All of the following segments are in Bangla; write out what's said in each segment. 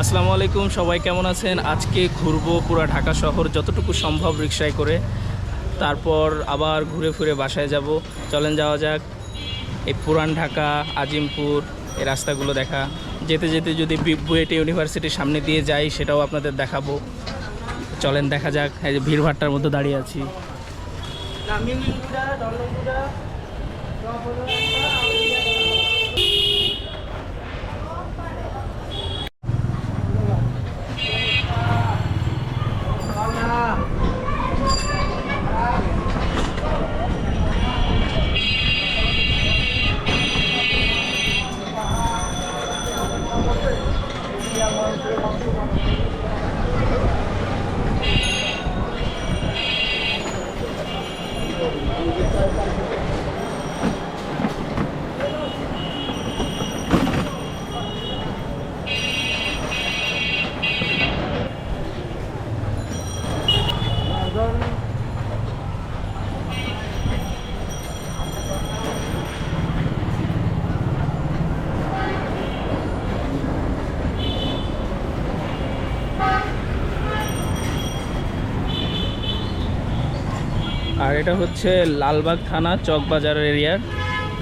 আসসালামু আলাইকুম, সবাই কেমন আছেন? আজকে ঘুরবো পুরো ঢাকা শহর যতটুকু সম্ভব রিকশায় করে, তারপর আবার ঘুরে ফিরে বাসায় যাব। চলেন যাওয়া যাক। এই পুরান ঢাকা, আজিমপুর, এই রাস্তাগুলো দেখা, যেতে যেতে যদি বুয়েট ইউনিভার্সিটির সামনে দিয়ে যাই সেটাও আপনাদের দেখাবো। চলেন দেখা যাক। এই যে ভিড়ভাট্টার মধ্যে দাঁড়িয়ে আছি। আর এটা হচ্ছে লালবাগ থানা, চকবাজার এরিয়ার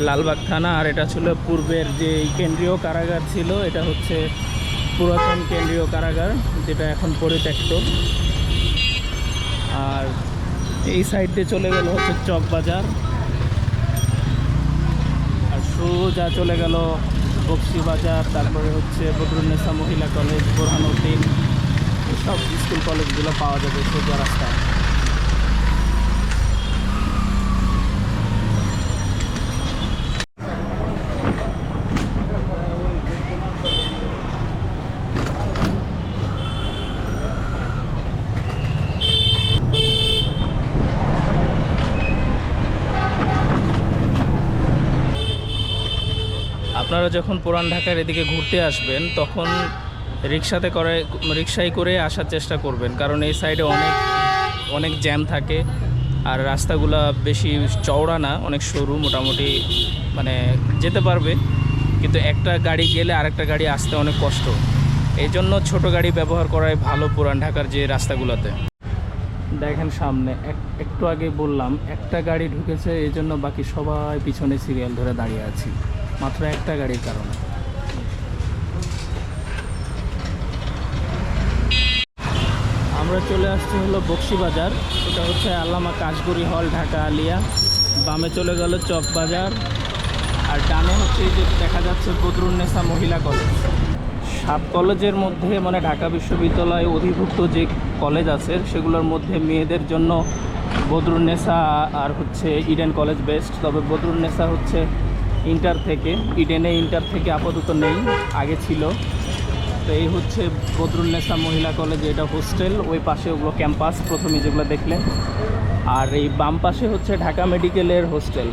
লালবাগ থানা। আর এটা ছিল পূর্বের যে কেন্দ্রীয় কারাগার ছিল, এটা হচ্ছে পুরাতন কেন্দ্রীয় কারাগার, যেটা এখন পরিত্যক্ত। আর এই সাইড দিয়ে চলে গেল হচ্ছে চকবাজার, আর সোজা চলে গেল বকশিবাজার, তারপরে হচ্ছে বদরুন্নেসা মহিলা কলেজ, বোরহানুদ্দিন, সব স্কুল কলেজগুলো পাওয়া যাবে সোজা রাস্তায়। আপনারা যখন পুরান ঢাকার এদিকে ঘুরতে আসবেন তখন রিক্সায় করে আসার চেষ্টা করবেন, কারণ এই সাইডে অনেক অনেক জ্যাম থাকে। আর রাস্তাগুলো বেশি চওড়া না, অনেক সরু, মোটামুটি মানে যেতে পারবে, কিন্তু একটা গাড়ি গেলে আরেকটা গাড়ি আসতে অনেক কষ্ট। এই জন্য ছোটো গাড়ি ব্যবহার করাই ভালো পুরান ঢাকার যে রাস্তাগুলোতে। দেখেন সামনে একটু আগে বললাম একটা গাড়ি ঢুকেছে, এই জন্য বাকি সবাই পিছনে সিরিয়াল ধরে দাঁড়িয়ে আছি, মাত্র একটা গাড়ির কারণে। আমরা চলে আসছি হলো বকশিবাজার। এটা হচ্ছে আল্লামা কাশগড়ি হল, ঢাকা আলিয়া। বামে চলে গেল চকবাজার, আর ডানে হচ্ছে এই যে দেখা যাচ্ছে বদরুন্নেসা মহিলা কলেজ। 7 কলেজের মধ্যে মানে ঢাকা বিশ্ববিদ্যালয় অধিভুক্ত যে কলেজ আছে সেগুলোর মধ্যে মেয়েদের জন্য বদরুন্নেসা আর হচ্ছে ইডেন কলেজ বেস্ট। তবে বদরুন্নেসা হচ্ছে ইন্টার থেকে, ইডেনে ইন্টার থেকে আপাতত নেই, আগে ছিল। তো এই হচ্ছে বদরুন্নেসা মহিলা কলেজ, এটা হোস্টেল, ওই পাশে ওগুলো ক্যাম্পাস প্রথমে যেগুলো দেখলেন। আর এই বাম পাশে হচ্ছে ঢাকা মেডিকেলের হোস্টেল।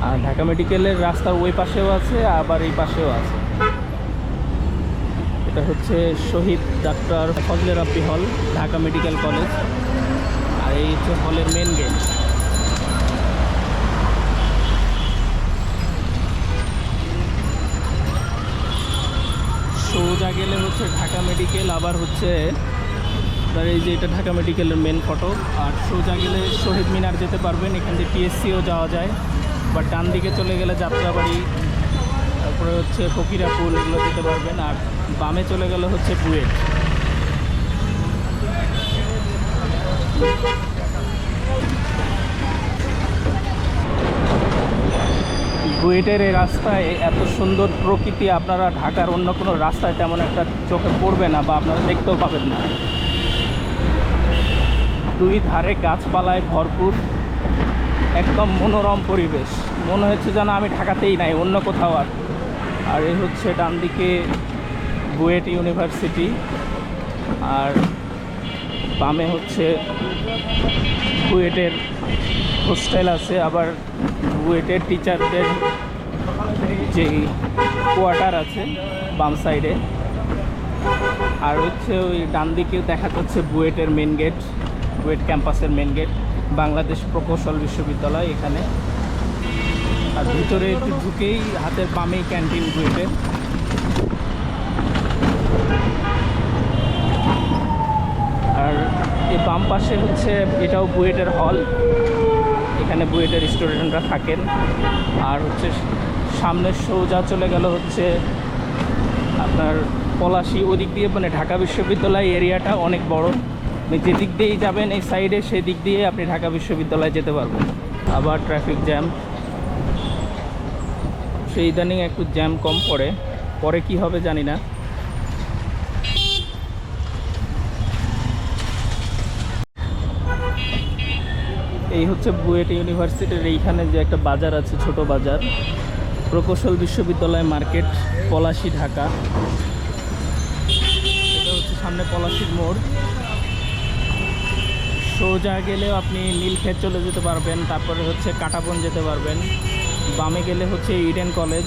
আর ঢাকা মেডিকেলের রাস্তার ওই পাশেও আছে, আবার এই পাশেও আছে। এটা হচ্ছে শহীদ ডাক্তার ফজলে রাব্বি হল, ঢাকা মেডিকেল কলেজ। আর এই হচ্ছে হলের মেন গেট। সোজা গেলে হচ্ছে ঢাকা মেডিকেল, আবার হচ্ছে এই যে এটা ঢাকা মেডিকেলের মেন ফটক। আর সোজা গেলে শহীদ মিনার যেতে পারবেন, এখান থেকে টিএসসিও যাওয়া যায়। বা ডান দিকে চলে গেলে যাত্রাবাড়ি, তারপরে হচ্ছে ফকিরাপুর, এগুলো যেতে পারবেন। আর বামে চলে গেলে হচ্ছে বুয়েট। বুয়েটের এই রাস্তায় এত সুন্দর প্রকৃতি আপনারা ঢাকার অন্য কোনো রাস্তায় তেমন একটা চোখে পড়বে না, বা আপনারা দেখতেও পাবেন না। দুই ধারে গাছপালায় ভরপুর, একদম মনোরম পরিবেশ, মনে হচ্ছে যেন আমি ঢাকাতেই নাই, অন্য কোথাও। আর এই হচ্ছে ডান দিকে বুয়েট ইউনিভার্সিটি, আর বামে হচ্ছে বুয়েটের হোস্টেল আছে, আবার বুয়েটের টিচারদের যেই কোয়ার্টার আছে বাম সাইডে। আর হচ্ছে ওই ডান দিকে দেখা যাচ্ছে বুয়েটের মেন গেট, বুয়েট ক্যাম্পাসের মেন গেট, বাংলাদেশ প্রকৌশল বিশ্ববিদ্যালয় এখানে। আর ভিতরে একটু ঢুকেই হাতের বামেই ক্যান্টিন বুয়েটের। পাশে হচ্ছে এটাও বুয়েটের হল, এখানে বুয়েটের স্টুডেন্টরা থাকেন। আর হচ্ছে সামনে সোজা চলে গেল হচ্ছে আপনার পলাশী, ওদিক দিয়ে মানে ঢাকা বিশ্ববিদ্যালয় এরিয়াটা অনেক বড়, যেদিক দিয়েই যাবেন এই সাইডে সেদিক দিয়ে আপনি ঢাকা বিশ্ববিদ্যালয়ে যেতে পারবেন। আবার ট্রাফিক জ্যাম, সেই ইদানিং একটু জ্যাম কম পড়ে, পরে কি হবে জানি না। এই হচ্ছে বুয়েট ইউনিভার্সিটির এইখানে যে একটা বাজার আছে, ছোট বাজার, প্রকৌশল বিশ্ববিদ্যালয় মার্কেট, পলাশী, ঢাকা। এটা হচ্ছে সামনে পলাশীর মোড়। সোজা গেলেও আপনি নীলক্ষেত চলে যেতে পারবেন, তারপরে হচ্ছে কাটাবন যেতে পারবেন। বামে গেলে হচ্ছে ইডেন কলেজ,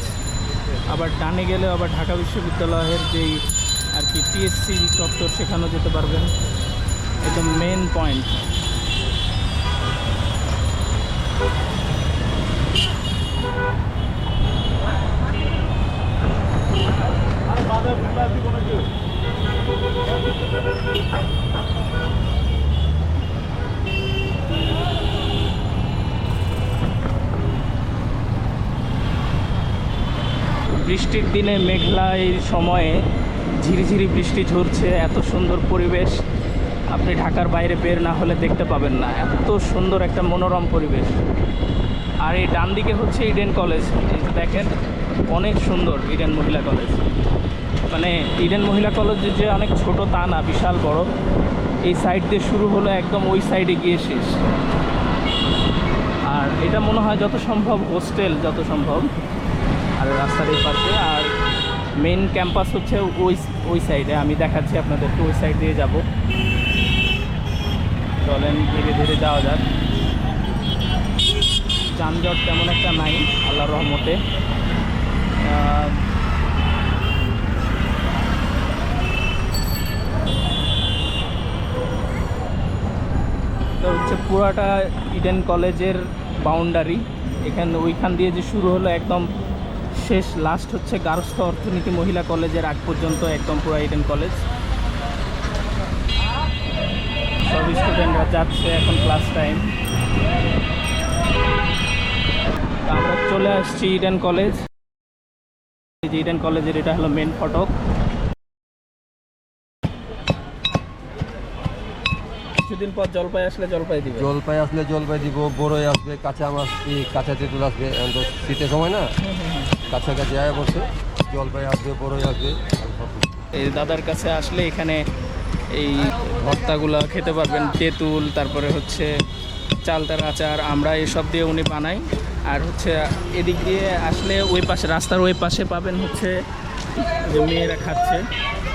আবার ডানে গেলে আবার ঢাকা বিশ্ববিদ্যালয়ের যেই আর কি টিএসসি চত্বর, সেখানেও যেতে পারবেন। একদম মেন পয়েন্ট। বৃষ্টির দিনে মেঘলা এই সময়ে ঝিরিঝিরি বৃষ্টি ঝরছে, এত সুন্দর পরিবেশ আপনি ঢাকার বাইরে বের না হলে দেখতে পাবেন না, এত সুন্দর একটা মনোরম পরিবেশ। আর এই ডান দিকে হচ্ছে ইডেন কলেজ, এই যে দেখেন অনেক সুন্দর ইডেন মহিলা কলেজ। মানে ইডেন মহিলা কলেজ যে অনেক ছোট তা না, বিশাল বড়। এই সাইড দিয়ে শুরু হলো, একদম ওই সাইডে গিয়ে শেষ। আর এটা মনে হয় যত সম্ভব হোস্টেল, যত সম্ভব। আর রাস্তার এই পাশে, আর মেইন ক্যাম্পাস হচ্ছে ওই সাইডে। আমি দেখাচ্ছি আপনাদেরকে, ওই সাইড দিয়ে যাব। চলেন ধীরে ধীরে যাওয়া যাক। যানজট তেমন একটা নাই আল্লাহর রহমতে। তো হচ্ছে পুরাটা ইডেন কলেজের বাউন্ডারি, ওইখান দিয়ে যে শুরু হলো একদম শেষ, লাস্ট হচ্ছে গার্হস্থ্য অর্থনীতি মহিলা কলেজের আগ পর্যন্ত একদম পুরো ইডেন কলেজ। সব স্টুডেন্টরা যাচ্ছে, এখন ক্লাস টাইম। আমরা চলে আসছি ইডেন কলেজ। এই যে ইডেন কলেজের এটা হলো মেন ফটক। কিছুদিন পর জলপাই আসলে জলপাই দিবে, জলপাই আসলে জলপাই দিব, বড়ই আসবে, কাঁচা মাছ, কাঁচা তেঁতুল আসবে। এখন তো শীতের সময় না, কাছাকাছি আয় বসে জলপাই আসবে, বড়ই আসবে। এই দাদার কাছে আসলে এখানে এই ভর্তাগুলো খেতে পারবেন, তেঁতুল, তারপরে হচ্ছে চালতার আচার, আমরা এসব দিয়ে উনি বানাই। আর হচ্ছে এদিক দিয়ে আসলে ওই পাশে, রাস্তার ওই পাশে পাবেন হচ্ছে যে মেয়েরা খাচ্ছে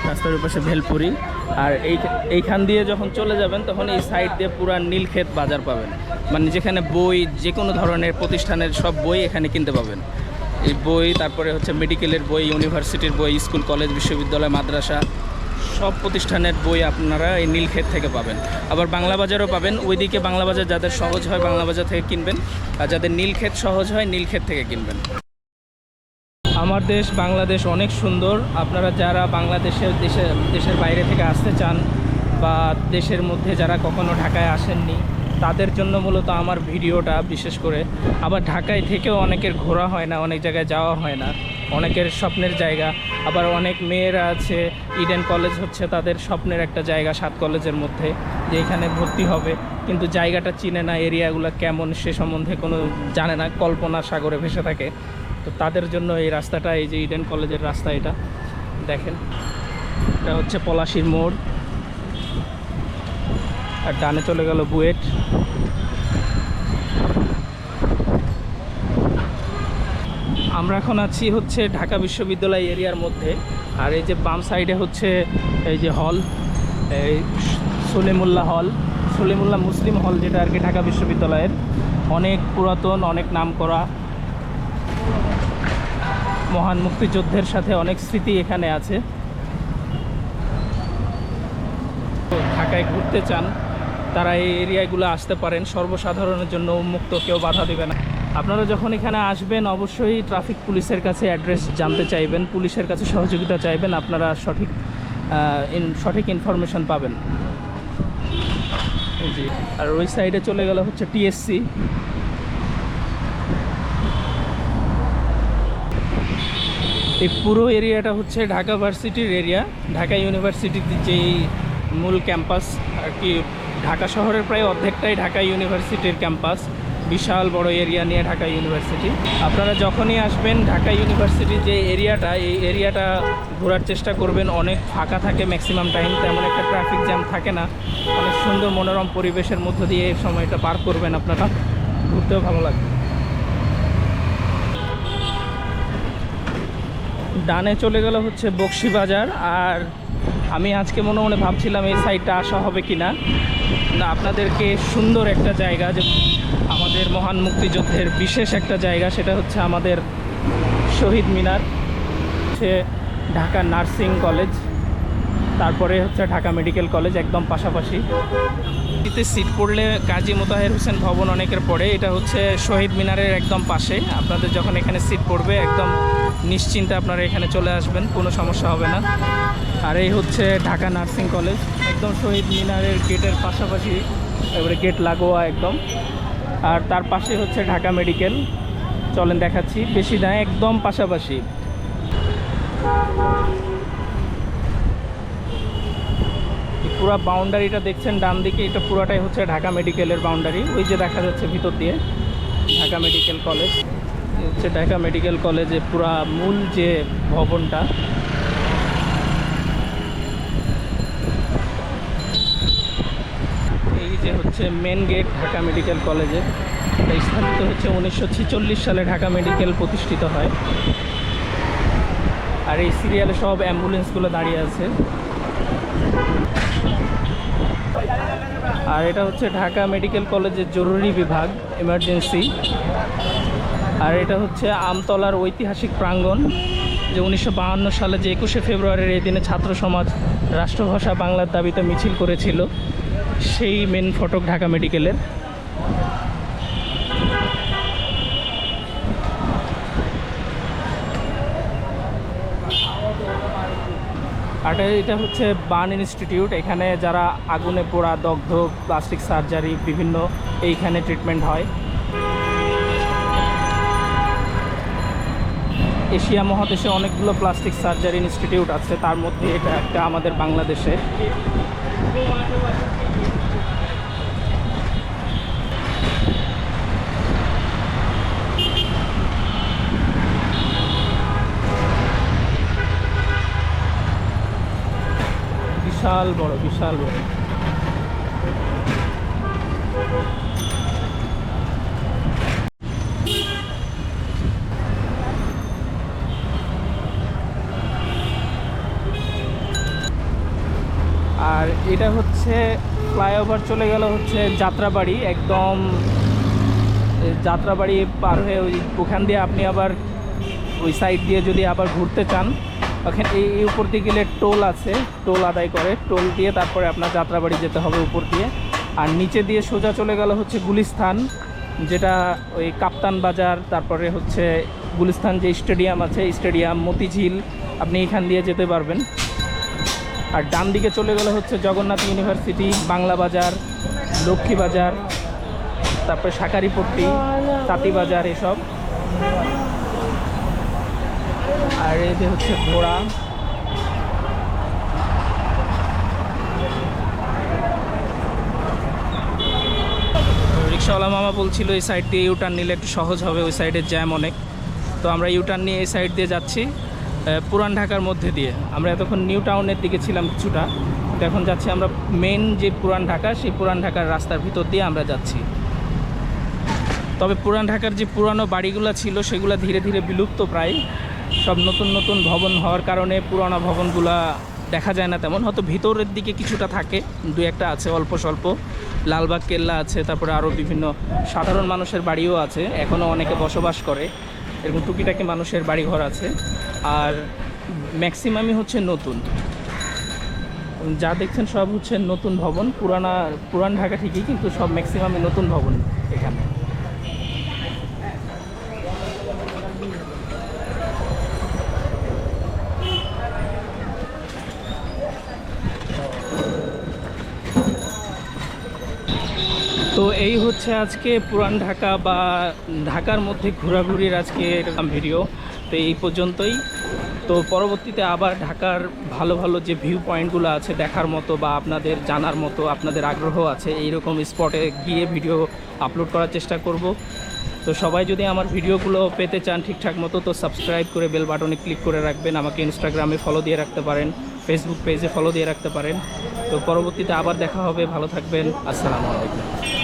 রাস্তার ওই পাশে ভেলপুরি। আর এইখান দিয়ে যখন চলে যাবেন তখন এই সাইড দিয়ে পুরা নীলক্ষেত বাজার পাবেন, মানে যেখানে বই, যে কোনো ধরনের প্রতিষ্ঠানের সব বই এখানে কিনতে পাবেন। এই বই, তারপরে হচ্ছে মেডিকেলের বই, ইউনিভার্সিটির বই, স্কুল কলেজ বিশ্ববিদ্যালয় মাদ্রাসা সব প্রতিষ্ঠানের বই আপনারা এই নীলক্ষেত থেকে পাবেন। আবার বাংলা বাজারও পাবেন, ওইদিকে বাংলা বাজার যাদের সহজ হয় বাংলা বাজার থেকে কিনবেন, আর যাদের নীলক্ষেত সহজ হয় নীলক্ষেত থেকে কিনবেন। আমার দেশ বাংলাদেশ অনেক সুন্দর। আপনারা যারা দেশের বাইরে থেকে আসতে চান, বা দেশের মধ্যে যারা কখনো ঢাকায় আসেননি, তাদের জন্য মূলত আমার ভিডিওটা বিশেষ করে। আবার ঢাকায় থেকেও অনেকের ঘোরা হয় না, অনেক জায়গায় যাওয়া হয় না, অনেকের স্বপ্নের জায়গা। আবার অনেক মেয়েরা আছে, ইডেন কলেজ হচ্ছে তাদের স্বপ্নের একটা জায়গা 7 কলেজের মধ্যে, যে এখানে ভর্তি হবে, কিন্তু জায়গাটা চিনে না, এরিয়াগুলো কেমন সে সম্বন্ধে কোনো জানে না, কল্পনার সাগরে ভেসে থাকে। তো তাদের জন্য এই রাস্তাটা, এই যে ইডেন কলেজের রাস্তা, এটা দেখেন, এটা হচ্ছে পলাশীর মোড়। আর ডানে চলে গেল বুয়েট। আমরা এখন আছি হচ্ছে ঢাকা বিশ্ববিদ্যালয় এরিয়ার মধ্যে। আর এই যে বাম সাইডে হচ্ছে এই যে হল, এই সলিমুল্লাহ হল, সলিমুল্লাহ মুসলিম হল, যেটা আর কি ঢাকা বিশ্ববিদ্যালয়ের অনেক পুরাতন, অনেক নাম করা, মহান মুক্তিযুদ্ধের সাথে অনেক স্মৃতি এখানে আছে। ঢাকায় ঘুরতে চান তারা এই এরিয়াগুলো আসতে পারেন, সর্বসাধারণের জন্য উন্মুক্ত, কেউ বাধা দেবে না। আপনারা যখন এখানে আসবেন অবশ্যই ট্রাফিক পুলিশের কাছে অ্যাড্রেস জানতে চাইবেন, পুলিশের কাছে সহযোগিতা চাইবেন, আপনারা সঠিক ইনফরমেশন পাবেন। জি। আর ওই সাইডে চলে গেল হচ্ছে টিএসসি। এই পুরো এরিয়াটা হচ্ছে ঢাকা ভার্সিটির এরিয়া। ঢাকা ইউনিভার্সিটির যেই মূল ক্যাম্পাস আর কি, ঢাকা শহরের প্রায় অর্ধেকটাই ঢাকা ইউনিভার্সিটির ক্যাম্পাস। বিশাল বড় এরিয়া নিয়ে ঢাকা ইউনিভার্সিটি। আপনারা যখনই আসবেন ঢাকা ইউনিভার্সিটির যে এরিয়াটা, এই এরিয়াটা ঘোরার চেষ্টা করবেন। অনেক ফাঁকা থাকে ম্যাক্সিমাম টাইম, তেমন একটা ট্রাফিক জ্যাম থাকে না। অনেক সুন্দর মনোরম পরিবেশের মধ্য দিয়ে এই সময়টা পার করবেন, আপনারা ঘুরতেও ভালো লাগবে। ডানে চলে গেল হচ্ছে বকশীবাজার। আর আমি আজকে মনে মনে ভাবছিলাম এই সাইডটা আসা হবে কি না, আপনাদেরকে সুন্দর একটা জায়গা, যে আমাদের মহান মুক্তিযুদ্ধের বিশেষ একটা জায়গা, সেটা হচ্ছে আমাদের শহীদ মিনার, হচ্ছে ঢাকা নার্সিং কলেজ, তারপরে হচ্ছে ঢাকা মেডিকেল কলেজ, একদম পাশাপাশি। এতে সিট পড়লে কাজী মোতাহের হোসেন ভবন অনেকের পড়ে, এটা হচ্ছে শহীদ মিনারের একদম পাশে। আপনাদের যখন এখানে সিট পড়বে একদম নিশ্চিন্তে আপনারা এখানে চলে আসবেন, কোনো সমস্যা হবে না। আর এই হচ্ছে ঢাকা নার্সিং কলেজ, একদম শহীদ মিনারের গেটের পাশাপাশি, এবারে গেট লাগোয়া একদম। আর তার পাশে হচ্ছে ঢাকা মেডিকেল। চলেন দেখাচ্ছি, বেশি না, একদম পাশাপাশি। পুরো বাউন্ডারিটা দেখছেন ডান দিকে, এটা পুরোটাই হচ্ছে ঢাকা মেডিকেলের বাউন্ডারি। ওই যে দেখা যাচ্ছে ভিতর দিয়ে ঢাকা মেডিকেল কলেজ, হচ্ছে ঢাকা মেডিকেল কলেজে পুরা মূল যে ভবনটা। এই যে হচ্ছে মেন গেট ঢাকা মেডিকেল কলেজের। এটা স্থাপিত হচ্ছে 1946 সালে ঢাকা মেডিকেল প্রতিষ্ঠিত হয়। আর এই সিরিয়ালে সব অ্যাম্বুলেন্সগুলো দাঁড়িয়ে আছে। আর এটা হচ্ছে ঢাকা মেডিকেল কলেজের জরুরি বিভাগ, এমার্জেন্সি। আর এটা হচ্ছে আমতলার ঐতিহাসিক প্রাঙ্গণ, যে 1952 সালে যে 21শে ফেব্রুয়ারির এই দিনে ছাত্র সমাজ রাষ্ট্রভাষা বাংলার দাবিতে মিছিল করেছিল, সেই মেন ফটক ঢাকা মেডিকেলের। আর এটা হচ্ছে বার্ন ইনস্টিটিউট। এখানে যারা আগুনে পোড়া, দগ্ধ, প্লাস্টিক সার্জারি বিভিন্ন এইখানে ট্রিটমেন্ট হয়। এশিয়া মহাদেশে অনেকগুলো প্লাস্টিক সার্জারি ইনস্টিটিউট আছে, তার মধ্যে এটা একটা আমাদের বাংলাদেশে। বিশাল বড়, বিশাল বড়। আর এটা হচ্ছে ফ্লাইওভার চলে গেল হচ্ছে যাত্রাবাড়ি, একদম যাত্রাবাড়ি পার হয়ে ওখান দিয়ে আপনি আবার ওই সাইড দিয়ে যদি আবার ঘুরতে চান, ওখানে এই উপর দিয়ে গেলে টোল আছে, টোল আদায় করে, টোল দিয়ে তারপরে আপনার যাত্রাবাড়ি যেতে হবে উপর দিয়ে। আর নিচে দিয়ে সোজা চলে গেল হচ্ছে গুলিস্তান, যেটা ওই কাপ্তান বাজার, তারপরে হচ্ছে গুলিস্তান যে স্টেডিয়াম আছে, স্টেডিয়াম, মতিঝিল, আপনি এখান দিয়ে যেতে পারবেন। আর ডান দিকে চলে গেলে হচ্ছে জগন্নাথ ইউনিভার্সিটি, বাংলা বাজার, লক্ষ্মী বাজার, তারপরে শাঁখারীপট্টি, তাঁতিবাজার, এসব। আর এই যে হচ্ছে ঘোড়া। রিক্সাওয়ালা মামা বলছিল এই সাইড দিয়ে ইউটার্ন নিলে একটু সহজ হবে, ওই সাইডের জ্যাম অনেক। তো আমরা ইউটার্ন নিয়ে এই সাইড দিয়ে যাচ্ছি, পুরান ঢাকার মধ্যে দিয়ে। আমরা এতক্ষণ নিউ টাউনের দিকে ছিলাম কিছুটা, তো এখন যাচ্ছি আমরা মেন যে পুরান ঢাকা, সেই পুরান ঢাকার রাস্তার ভিতর দিয়ে আমরা যাচ্ছি। তবে পুরান ঢাকার যে পুরানো বাড়িগুলো ছিল সেগুলো ধীরে ধীরে বিলুপ্ত প্রায়। সব নতুন নতুন ভবন হওয়ার কারণে পুরানো ভবনগুলা দেখা যায় না তেমন, হয়তো ভিতরের দিকে কিছুটা থাকে, দু একটা আছে অল্প স্বল্প। লালবাগ কেল্লা আছে, তারপরে আরও বিভিন্ন সাধারণ মানুষের বাড়িও আছে, এখনও অনেকে বসবাস করে, এরকম টুকিটাকি মানুষের বাড়িঘর আছে। আর ম্যাক্সিমামই হচ্ছে নতুন, যা দেখছেন সব হচ্ছে নতুন ভবন। পুরান ঢাকা ঠিকই, কিন্তু সব ম্যাক্সিমামই নতুন ভবন এখানে। তো এই হচ্ছে আজকে পুরান ঢাকা বা ঢাকার মধ্যে ঘোরাঘুরির আজকে ভিডিও। তো এই পর্যন্তই। তো পরবর্তীতে আবার ঢাকার ভালো ভালো যে ভিউ পয়েন্টগুলো আছে দেখার মতো বা আপনাদের জানার মতো, আপনাদের আগ্রহ আছে এইরকম স্পটে গিয়ে ভিডিও আপলোড করার চেষ্টা করব। তো সবাই যদি আমার ভিডিওগুলো পেতে চান ঠিকঠাক মতো, তো সাবস্ক্রাইব করে বেল বাটনে ক্লিক করে রাখবেন। আমাকে ইনস্টাগ্রামে ফলো দিয়ে রাখতে পারেন, ফেসবুক পেজে ফলো দিয়ে রাখতে পারেন। তো পরবর্তীতে আবার দেখা হবে। ভালো থাকবেন। আসসালামু আলাইকুম।